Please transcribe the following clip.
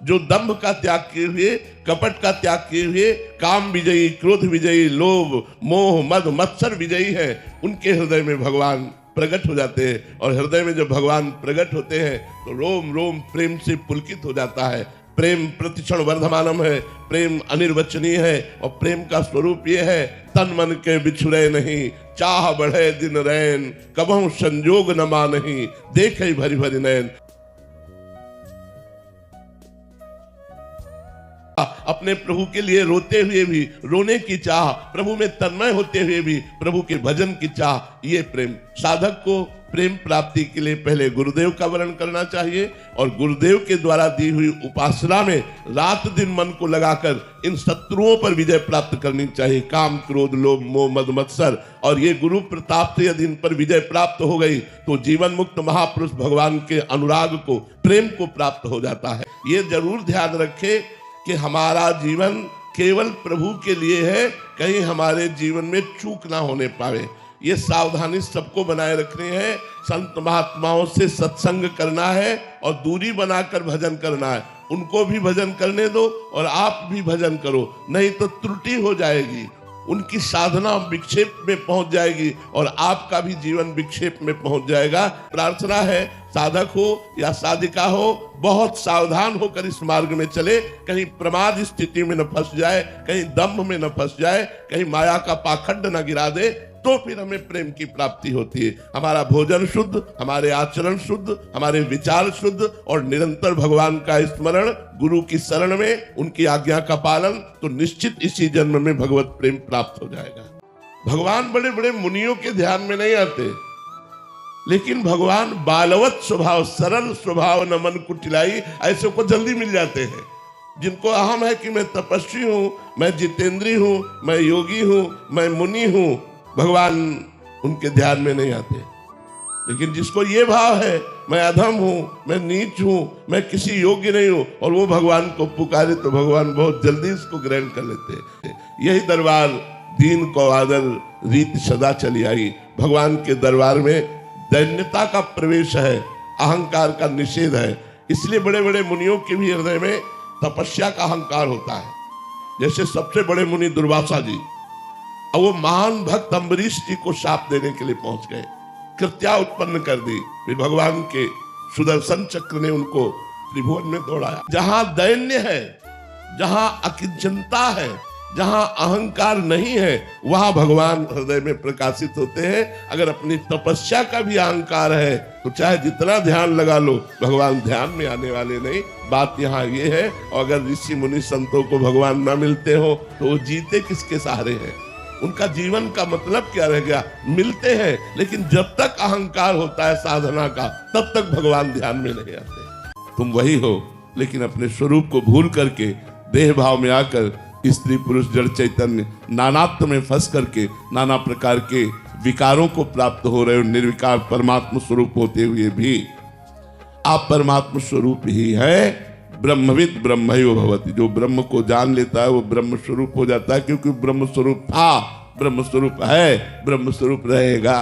जो दंभ का त्याग किए हुए, कपट का त्याग किए हुए, काम विजयी, क्रोध विजयी, लोभ मोह मद मत्सर विजयी है, उनके हृदय में भगवान प्रकट हो जाते हैं। और हृदय में जब भगवान प्रकट होते हैं तो रोम रोम प्रेम से पुलकित हो जाता है। प्रेम प्रतिक्षण वर्धमानम है, प्रेम अनिर्वचनीय है। और प्रेम का स्वरूप ये है, तन मन के बिछुड़े नहीं, चाह बढ़े दिन रैन, कबहु संजोग न मानहि, देखे भरी भरी नैन। अपने प्रभु के लिए रोते हुए भी रोने की चाह, प्रभु में तन्मय होते हुए भी प्रभु के भजन की चाह, ये प्रेम। साधक को प्रेम प्राप्ति के लिए पहले गुरुदेव का वर्ण करना चाहिए और गुरुदेव के द्वारा दी हुई उपासना में रात दिन मन को लगाकर इन शत्रुओं पर विजय प्राप्त करनी चाहिए, काम क्रोध लोभ मोह मद मत्सर। और ये गुरु प्रताप से यदि इन पर विजय प्राप्त हो गई तो जीवन मुक्त महापुरुष भगवान के अनुराग को, प्रेम को प्राप्त हो जाता है। ये जरूर ध्यान रखे कि हमारा जीवन केवल प्रभु के लिए है, कहीं हमारे जीवन में चूक ना होने पावे। ये सावधानी सबको बनाए रखनी है। संत महात्माओं से सत्संग करना है और दूरी बनाकर भजन करना है। उनको भी भजन करने दो और आप भी भजन करो, नहीं तो त्रुटि हो जाएगी, उनकी साधना विक्षेप में पहुंच जाएगी और आपका भी जीवन विक्षेप में पहुंच जाएगा। प्रार्थना है साधक हो या साधिका हो, बहुत सावधान होकर इस मार्ग में चले, कहीं प्रमाद स्थिति में न फंस जाए, कहीं दंभ में न फंस जाए, कहीं माया का पाखंड न गिरा दे, तो फिर हमें प्रेम की प्राप्ति होती है। हमारा भोजन शुद्ध, हमारे आचरण शुद्ध, हमारे विचार शुद्ध और निरंतर भगवान का स्मरण, गुरु की शरण में उनकी आज्ञा का पालन, तो निश्चित इसी जन्म में भगवत प्रेम प्राप्त हो जाएगा। भगवान बड़े बड़े मुनियों के ध्यान में नहीं आते, लेकिन भगवान बालवत स्वभाव, सरल स्वभाव, न मन कुटिलाई, ऐसे को जल्दी मिल जाते हैं। जिनको अहम है कि मैं तपस्वी हूं, मैं जितेंद्री हूं, मैं योगी हूं, मैं मुनि हूं, भगवान उनके ध्यान में नहीं आते। लेकिन जिसको ये भाव है मैं अधम हूं, मैं नीच हूं, मैं किसी योग्य नहीं हूं, और वो भगवान को पुकारे तो भगवान बहुत जल्दी इसको ग्रहण कर लेते हैं। यही दरबार दीन को आदर रीत सदा चली आई। भगवान के दरबार में दैन्यता का प्रवेश है, अहंकार का निषेध है। इसलिए बड़े बड़े मुनियों के भी हृदय में तपस्या का अहंकार होता है। जैसे सबसे बड़े मुनि दुर्वासा जी, और वो महान भक्त अम्बरीश जी को शाप देने के लिए पहुंच गए, कृत्या उत्पन्न कर दी। फिर भगवान के सुदर्शन चक्र ने उनको त्रिभुवन में दौड़ाया। जहां दैन्य है, जहां अकिंचनता है, जहां अहंकार नहीं है, वहां भगवान हृदय में प्रकाशित होते हैं। अगर अपनी तपस्या का भी अहंकार है तो चाहे जितना ध्यान लगा लो, भगवान ध्यान में आने वाले नहीं। बात यहाँ ये है, और अगर ऋषि मुनि संतों को भगवान न मिलते हो तो वो जीते किसके सहारे हैं? उनका जीवन का मतलब क्या रह गया? मिलते हैं, लेकिन जब तक अहंकार होता है साधना का, तब तक भगवान ध्यान में नहीं आते। तुम वही हो, लेकिन अपने स्वरूप को भूल करके देह भाव में आकर स्त्री पुरुष जड़ चैतन्य नानात्व में फंस करके नाना प्रकार के विकारों को प्राप्त हो रहे हो। निर्विकार परमात्मा स्वरूप होते हुए भी आप परमात्मा स्वरूप ही है। ब्रह्मविद ब्रह्मैव भवति, जो ब्रह्म को जान लेता है वो ब्रह्म स्वरूप हो जाता है, क्योंकि ब्रह्म स्वरूप था, ब्रह्म स्वरूप है, ब्रह्म स्वरूप रहेगा।